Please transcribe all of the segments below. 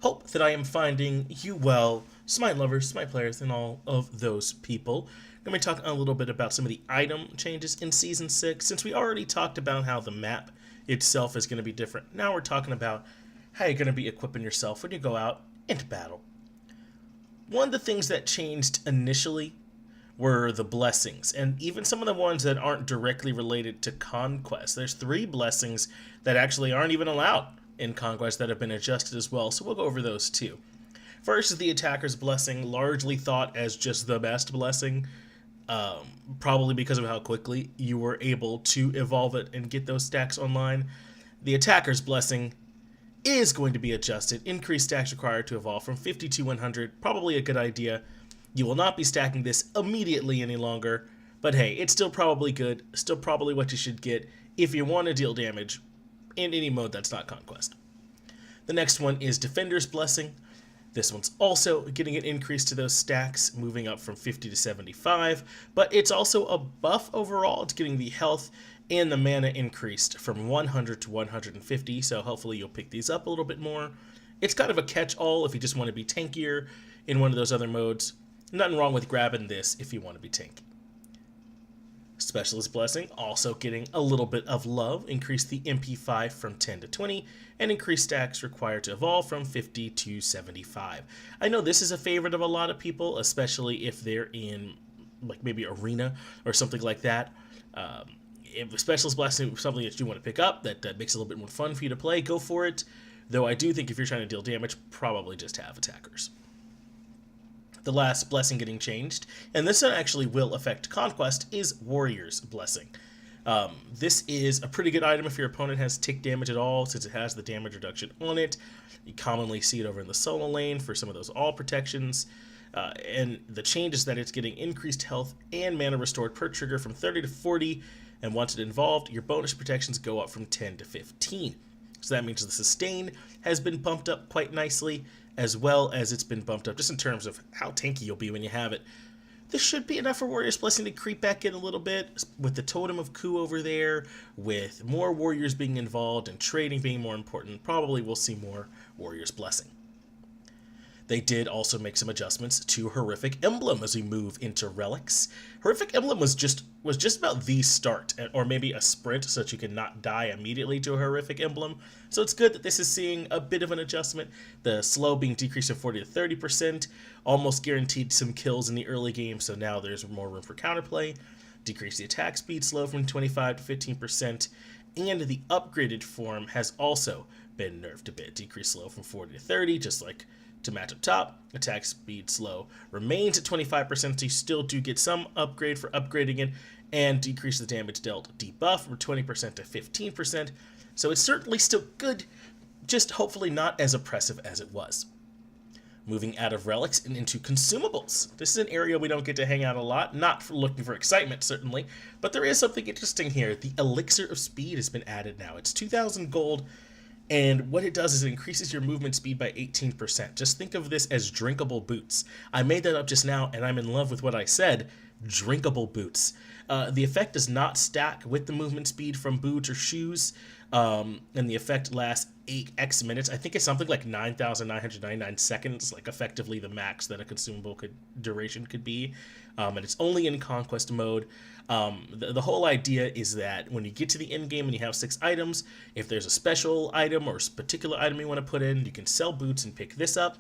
Hope that I am finding you well, Smite lovers, Smite players, and all of those people. Let me talk a little bit about some of the item changes in Season 6. Since we already talked about how the map itself is going to be different, now we're talking about how you're going to be equipping yourself when you go out into battle. One of the things that changed initially were the blessings, and even some of the ones that aren't directly related to Conquest. There's 3 blessings that actually aren't even allowed in Conquest that have been adjusted as well, so we'll go over those too. First is the Attacker's Blessing, largely thought as just the best blessing, probably because of how quickly you were able to evolve it and get those stacks online. The Attacker's Blessing is going to be adjusted, increased stacks required to evolve from 50 to 100, probably a good idea. You will not be stacking this immediately any longer, but hey, it's still probably good, still probably what you should get if you want to deal damage in any mode that's not Conquest. The next one is Defender's Blessing. This one's also getting an increase to those stacks, moving up from 50 to 75, but it's also a buff overall. It's getting the health and the mana increased from 100 to 150, so hopefully you'll pick these up a little bit more. It's kind of a catch-all if you just want to be tankier in one of those other modes. Nothing wrong with grabbing this if you want to be tanky. Specialist Blessing also getting a little bit of love, increased the MP5 from 10 to 20, and increased stacks required to evolve from 50 to 75. I know this is a favorite of a lot of people, especially if they're in like maybe Arena or something like that. If Specialist Blessing is something that you want to pick up that makes it a little bit more fun for you to play, go for it. Though I do think if you're trying to deal damage, probably just have Attackers. The last blessing getting changed, and this one actually will affect Conquest, is Warrior's Blessing. This is a pretty good item if your opponent has tick damage at all, since it has the damage reduction on it. You commonly see it over in the solo lane for some of those all protections. And the change is that it's getting increased health and mana restored per trigger from 30 to 40, and once it involved, your bonus protections go up from 10 to 15. So that means the sustain has been bumped up quite nicely, as well as it's been bumped up just in terms of how tanky you'll be when you have it. This should be enough for Warrior's Blessing to creep back in a little bit, with the Totem of Ku over there, with more Warriors being involved and trading being more important. Probably we'll see more Warrior's Blessing. They did also make some adjustments to Horrific Emblem as we move into Relics. Horrific Emblem was just about the start, or maybe a sprint, so that you can not die immediately to a Horrific Emblem. So it's good that this is seeing a bit of an adjustment. The slow being decreased from 40 to 30%, almost guaranteed some kills in the early game, so now there's more room for counterplay. Decrease the attack speed slow from 25 to 15%, and the upgraded form has also been nerfed a bit. Decreased slow from 40 to 30, just like to match up top. Attack speed slow remains at 25%, so you still do get some upgrade for upgrading it, and decrease the damage dealt debuff from 20% to 15%. So it's certainly still good, just hopefully not as oppressive as it was. Moving out of relics and into consumables. This is an area we don't get to hang out a lot, not for looking for excitement certainly, but there is something interesting here. The Elixir of Speed has been added now. It's 2,000 gold. And what it does is it increases your movement speed by 18%. Just think of this as drinkable boots. I made that up just now, and I'm in love with what I said. Drinkable boots. The effect does not stack with the movement speed from boots or shoes, and the effect lasts 8x minutes. I think it's something like 9,999 seconds, like effectively the max that a consumable duration could be. And it's only in Conquest mode. The whole idea is that when you get to the end game and you have 6 items, if there's a special item or a particular item you want to put in, you can sell boots and pick this up.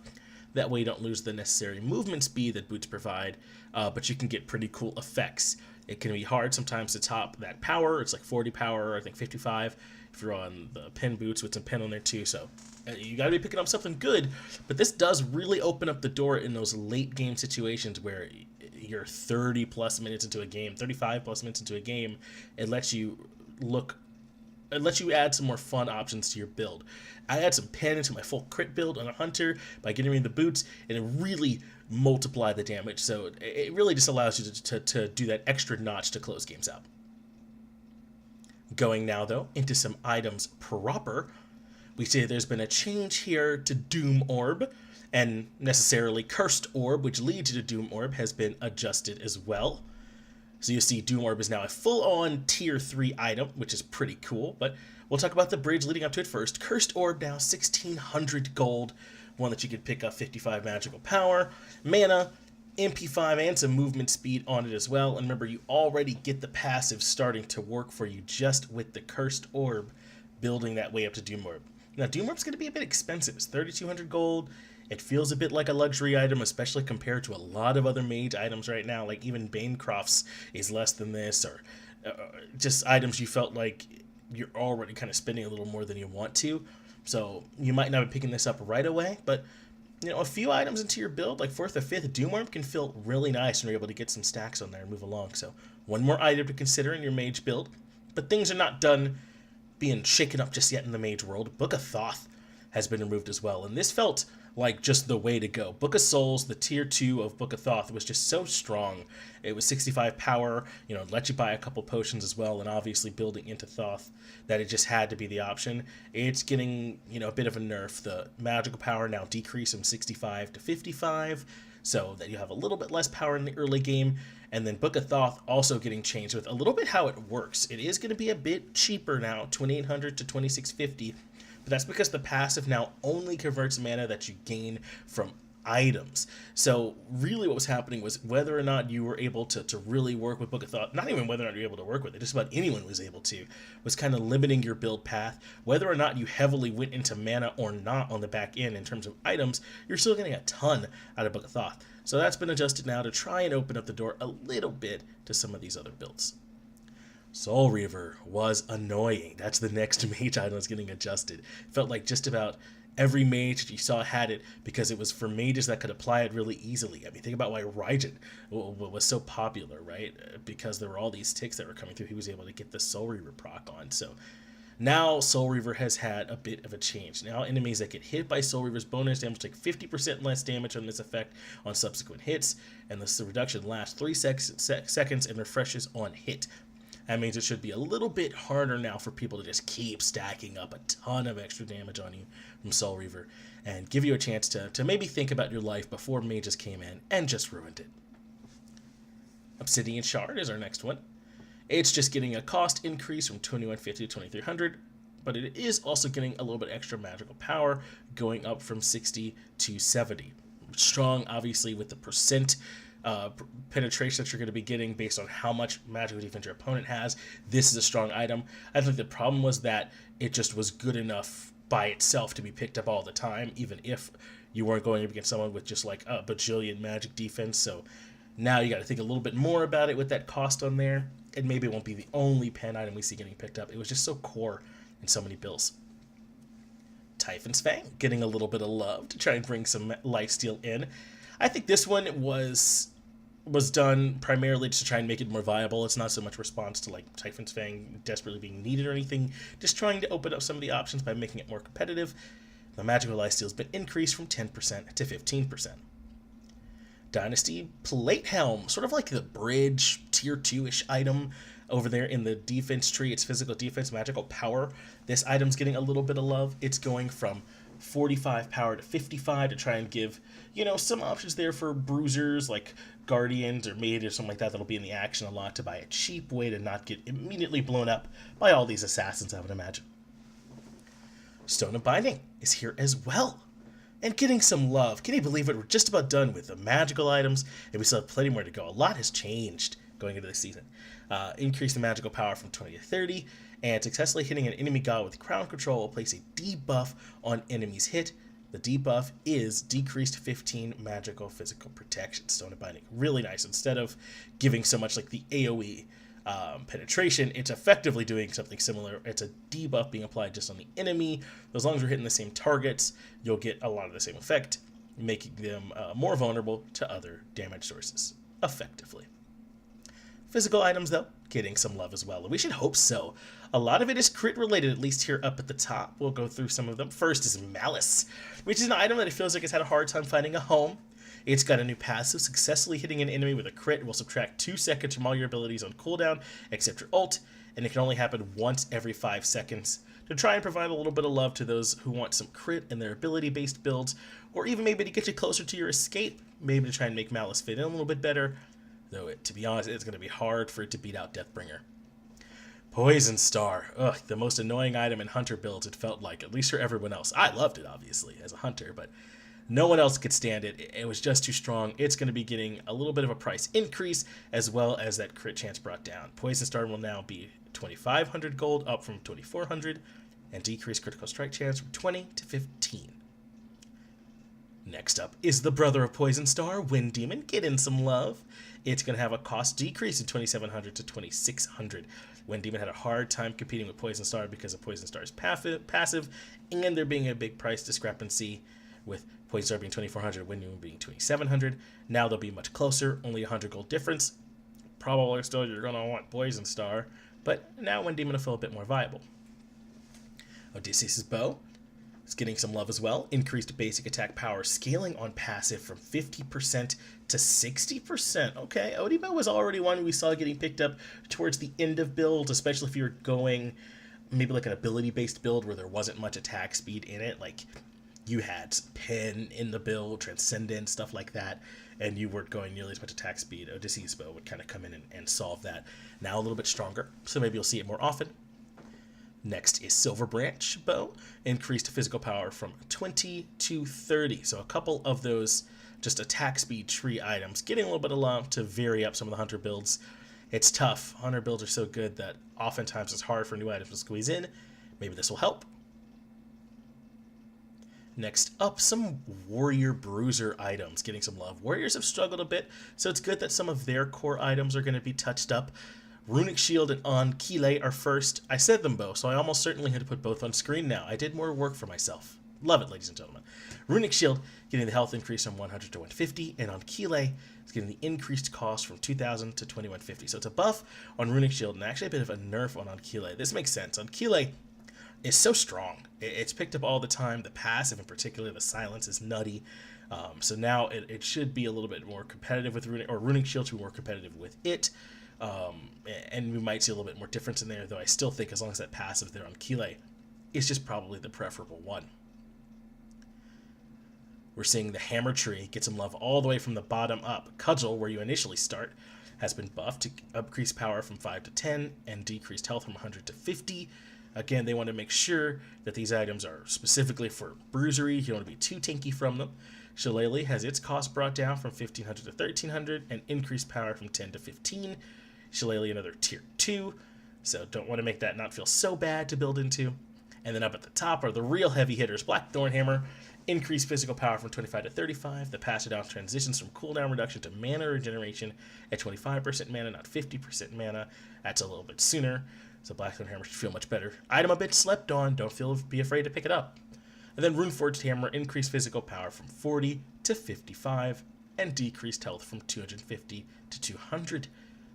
That way you don't lose the necessary movement speed that boots provide, but you can get pretty cool effects. It can be hard sometimes to top that power. It's like 40 power, or I think 55 if you're on the pen boots with some pen on there too. So you got to be picking up something good, but this does really open up the door in those late game situations where you're 30 plus minutes into a game, 35 plus minutes into a game. It lets you add some more fun options to your build. I add some pen into my full crit build on a hunter by getting rid of the boots, and it really multiply the damage. So it really just allows you to do that extra notch to close games out. Going now though into some items proper, we see there's been a change here to Doom Orb, and necessarily Cursed Orb, which leads you to Doom Orb, has been adjusted as well. So you see Doom Orb is now a full-on tier 3 item, which is pretty cool, but we'll talk about the bridge leading up to it first. Cursed Orb now 1,600 gold, one that you could pick up 55 magical power, mana, MP5, and some movement speed on it as well. And remember, you already get the passive starting to work for you just with the Cursed Orb building that way up to Doom Orb. Now, Doom Orb's going to be a bit expensive. It's 3,200 gold. It feels a bit like a luxury item, especially compared to a lot of other mage items right now. Like even Banecroft's is less than this, or just items you felt like you're already kind of spending a little more than you want to. So you might not be picking this up right away, but you know, a few items into your build, like 4th or 5th, Doom Orb can feel really nice when you're able to get some stacks on there and move along. So one more item to consider in your mage build, but things are not done being shaken up just yet in the mage world. Book of Thoth has been removed as well, and this felt like just the way to go. Book of Souls, the tier 2 of Book of Thoth, was just so strong. It was 65 power, you know, let you buy a couple potions as well, and obviously building into Thoth, that it just had to be the option. It's getting, you know, a bit of a nerf. The magical power now decreased from 65 to 55, so that you have a little bit less power in the early game. And then Book of Thoth also getting changed with a little bit how it works. It is going to be a bit cheaper now, 2,800 to 2,650. But that's because the passive now only converts mana that you gain from items. So really what was happening was whether or not you were able to really work with Book of Thoth, not even whether or not you were able to work with it, just about anyone was able to, was kind of limiting your build path. Whether or not you heavily went into mana or not on the back end in terms of items, you're still getting a ton out of Book of Thoth. So that's been adjusted now to try and open up the door a little bit to some of these other builds. Soul Reaver was annoying. That's the next mage item that's getting adjusted. Felt like just about every mage that you saw had it because it was for mages that could apply it really easily. I mean, think about why Raijin was so popular, right? Because there were all these ticks that were coming through. He was able to get the Soul Reaver proc on. So now Soul Reaver has had a bit of a change. Now enemies that get hit by Soul Reaver's bonus damage take 50% less damage on this effect on subsequent hits, and this reduction lasts 3 seconds and refreshes on hit. That means it should be a little bit harder now for people to just keep stacking up a ton of extra damage on you from Soul Reaver and give you a chance to maybe think about your life before mages came in and just ruined it. Obsidian Shard is our next one. It's just getting a cost increase from 2,150 to 2,300, but it is also getting a little bit extra magical power, going up from 60 to 70. Strong, obviously, with the percent penetration that you're going to be getting based on how much magical defense your opponent has. This is a strong item. I think the problem was that it just was good enough by itself to be picked up all the time, even if you weren't going up against someone with just like a bajillion magic defense. So now you got to think a little bit more about it with that cost on there, and maybe it won't be the only pen item we see getting picked up. It was just so core in so many builds. Typhon's Fang getting a little bit of love to try and bring some lifesteal in. I think this one was done primarily to try and make it more viable. It's not so much response to like Typhon's Fang desperately being needed or anything, just trying to open up some of the options by making it more competitive. The magical lifesteal has been increased from 10% to 15%. Dynasty Plate Helm, sort of like the bridge tier 2-ish item over there in the defense tree. It's physical defense, magical power. This item's getting a little bit of love. It's going from 45 power to 55 to try and give, you know, some options there for bruisers like guardians or mage or something like that that'll be in the action a lot to buy a cheap way to not get immediately blown up by all these assassins, I would imagine. Stone of Binding is here as well and getting some love. Can you believe it? We're just about done with the magical items and we still have plenty more to go. A lot has changed going into this season. Increase the magical power from 20 to 30, and successfully hitting an enemy god with crown control will place a debuff on enemies hit. The debuff is decreased 15 magical physical protection. Stone of Binding, really nice. Instead of giving so much like the AoE penetration, it's effectively doing something similar. It's a debuff being applied just on the enemy. As long as you're hitting the same targets, you'll get a lot of the same effect, making them more vulnerable to other damage sources effectively. Physical items, though, getting some love as well. We should hope so. A lot of it is crit related, at least here up at the top. We'll go through some of them. First is Malice, which is an item that it feels like it's had a hard time finding a home. It's got a new passive. Successfully hitting an enemy with a crit will subtract 2 seconds from all your abilities on cooldown, except your ult, and it can only happen once every 5 seconds. To try and provide a little bit of love to those who want some crit in their ability-based builds, or even maybe to get you closer to your escape, maybe to try and make Malice fit in a little bit better. Though, to be honest, it's going to be hard for it to beat out Deathbringer. Poison Star. Ugh, the most annoying item in Hunter builds, it felt like, at least for everyone else. I loved it, obviously, as a Hunter, but No one else could stand it. It was just too strong. It's going to be getting a little bit of a price increase, as well as that crit chance brought down. Poison Star will now be 2,500 gold, up from 2,400, and decrease critical strike chance from 20 to 15. Next up is the brother of Poison Star, Wind Demon. Get in some love. It's going to have a cost decrease in 2,700 to 2,600. Wind Demon had a hard time competing with Poison Star because of Poison Star's passive, and there being a big price discrepancy with Poison Star being 2,400, Wind Demon being 2,700. Now they'll be much closer, only 100 gold difference. Probably still you're going to want Poison Star, but now Wind Demon will feel a bit more viable. Odysseus' Bow is getting some love as well. Increased basic attack power, scaling on passive from 50% to 60%. Okay, Odie Bow was already one we saw getting picked up towards the end of builds, especially if you're going maybe like an ability-based build where there wasn't much attack speed in it. Like you had Pen in the build, Transcendent, stuff like that, and you weren't going nearly as much attack speed. Odysseus' Bow would kind of come in and solve that. Now a little bit stronger, so maybe you'll see it more often. Next is Silver Branch Bow, increased physical power from 20 to 30. So a couple of those just attack speed tree items getting a little bit of love to vary up some of the hunter builds. It's tough. Hunter builds are so good that oftentimes it's hard for new items to squeeze in. Maybe this will help. Next up, some Warrior Bruiser items getting some love. Warriors have struggled a bit, so it's good that some of their core items are going to be touched up. Runic Shield and Ankile are first. I said them both, so I almost certainly had to put both on screen now. I did more work for myself. Love it, ladies and gentlemen. Runic Shield getting the health increase from 100 to 150, and Ankile is getting the increased cost from 2,000 to 2,150. So it's a buff on Runic Shield and actually a bit of a nerf on Ankile. This makes sense. Ankile is so strong. It's picked up all the time. The passive in particular, the silence, is nutty. So now it should be a little bit more competitive with Runic, or Runic Shield to be more competitive with it. And we might see a little bit more difference in there, though I still think as long as that passive there on Kile is just probably the preferable one. We're seeing the Hammer Tree get some love all the way from the bottom up. Cudgel, where you initially start, has been buffed to increase power from 5 to 10 and decreased health from 100 to 50. Again, they want to make sure that these items are specifically for bruisery. You don't want to be too tanky from them. Shillelagh has its cost brought down from 1,500 to 1,300 and increased power from 10 to 15. Shillelagh another tier 2, so don't want to make that not feel so bad to build into. And then up at the top are the real heavy hitters. Blackthorn Hammer, increased physical power from 25 to 35. The passive down transitions from cooldown reduction to mana regeneration at 25% mana, not 50% mana. That's a little bit sooner, so Blackthorn Hammer should feel much better. Item a bit slept on, be afraid to pick it up. And then Runeforged Hammer, increased physical power from 40 to 55 and decreased health from 250 to 200.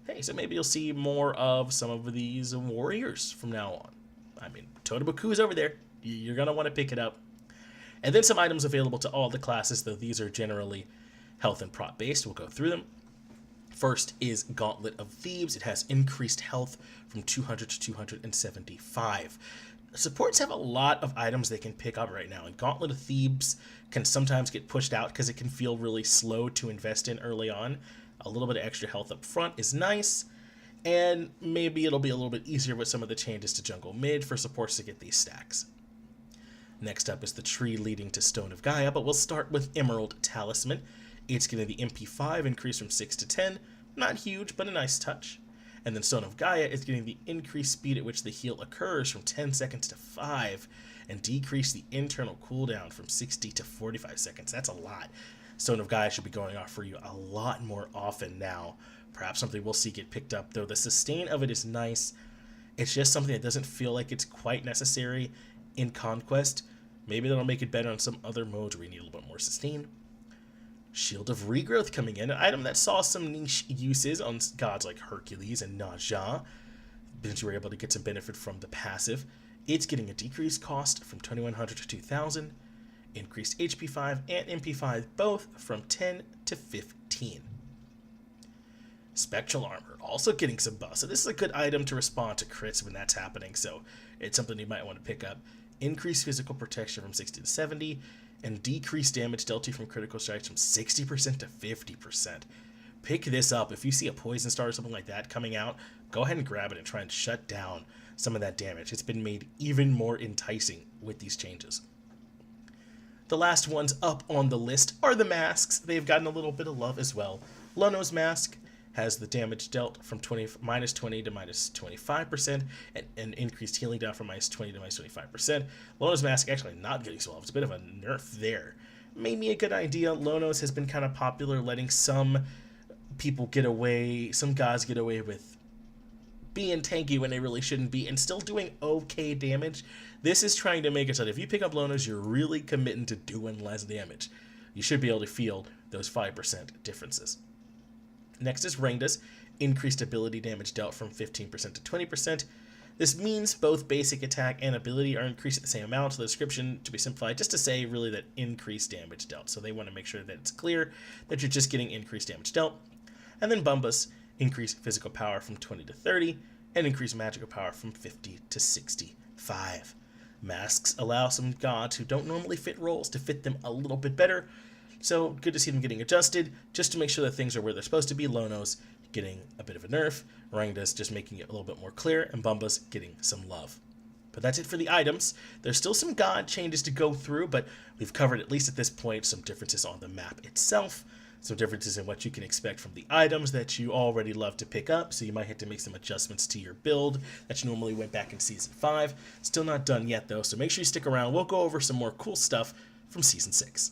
Hey, so maybe you'll see more of some of these warriors from now on. I mean, Totoboku is over there. You're going to want to pick it up. And then some items available to all the classes, though these are generally health and prot based. We'll go through them. First is Gauntlet of Thebes. It has increased health from 200 to 275. Supports have a lot of items they can pick up right now, and Gauntlet of Thebes can sometimes get pushed out because it can feel really slow to invest in early on. A little bit of extra health up front is nice, and maybe it'll be a little bit easier with some of the changes to jungle mid for supports to get these stacks. Next up is the tree leading to Stone of Gaia, but we'll start with Emerald Talisman. It's getting the MP5 increase from 6 to 10, not huge, but a nice touch. And then Stone of Gaia is getting the increased speed at which the heal occurs from 10 seconds to 5, and decrease the internal cooldown from 60 to 45 seconds. That's a lot. Stone of Gaia should be going off for you a lot more often now. Perhaps something we'll see get picked up, though the sustain of it is nice. It's just something that doesn't feel like it's quite necessary in Conquest. Maybe that'll make it better on some other modes where you need a little bit more sustain. Shield of Regrowth coming in, an item that saw some niche uses on gods like Hercules and Naja, because you were able to get some benefit from the passive. It's getting a decreased cost from 2,100 to 2,000, increased HP 5 and MP5 both from 10 to 15. Spectral Armor also getting some buffs, so this is a good item to respond to crits when that's happening, so it's something you might want to pick up. Increased physical protection from 60 to 70, and decreased damage dealt to you from critical strikes from 60% to 50%. Pick this up. If you see a Poison Star or something like that coming out, go ahead and grab it and try and shut down some of that damage. It's been made even more enticing with these changes. The last ones up on the list are the masks. They've gotten a little bit of love as well. Lono's mask has the damage dealt from minus 20 to minus 25%, and increased healing down from minus 20 to minus 25%. Lono's mask actually not getting so love. It's a bit of a nerf there. Maybe a good idea. Lono's has been kind of popular, letting some people get away, some gods get away with being tanky when they really shouldn't be and still doing okay damage. This is trying to make it so that if you pick up Lono's, you're really committing to doing less damage. You should be able to feel those 5% differences. Next is Rangda's, increased ability damage dealt from 15% to 20%. This means both basic attack and ability are increased at the same amount, so the description, to be simplified, just to say really that increased damage dealt. So they want to make sure that it's clear that you're just getting increased damage dealt. And then Bumba's, increased physical power from 20 to 30, and increased magical power from 50 to 65. Masks allow some gods who don't normally fit roles to fit them a little bit better, so good to see them getting adjusted, just to make sure that things are where they're supposed to be. Lono's getting a bit of a nerf, Rangda's just making it a little bit more clear, and Bumba's getting some love. But that's it for the items. There's still some god changes to go through, but we've covered, at least at this point, some differences on the map itself, some differences in what you can expect from the items that you already love to pick up, so you might have to make some adjustments to your build that you normally went back in Season 5. Still not done yet, though, so make sure you stick around. We'll go over some more cool stuff from Season 6.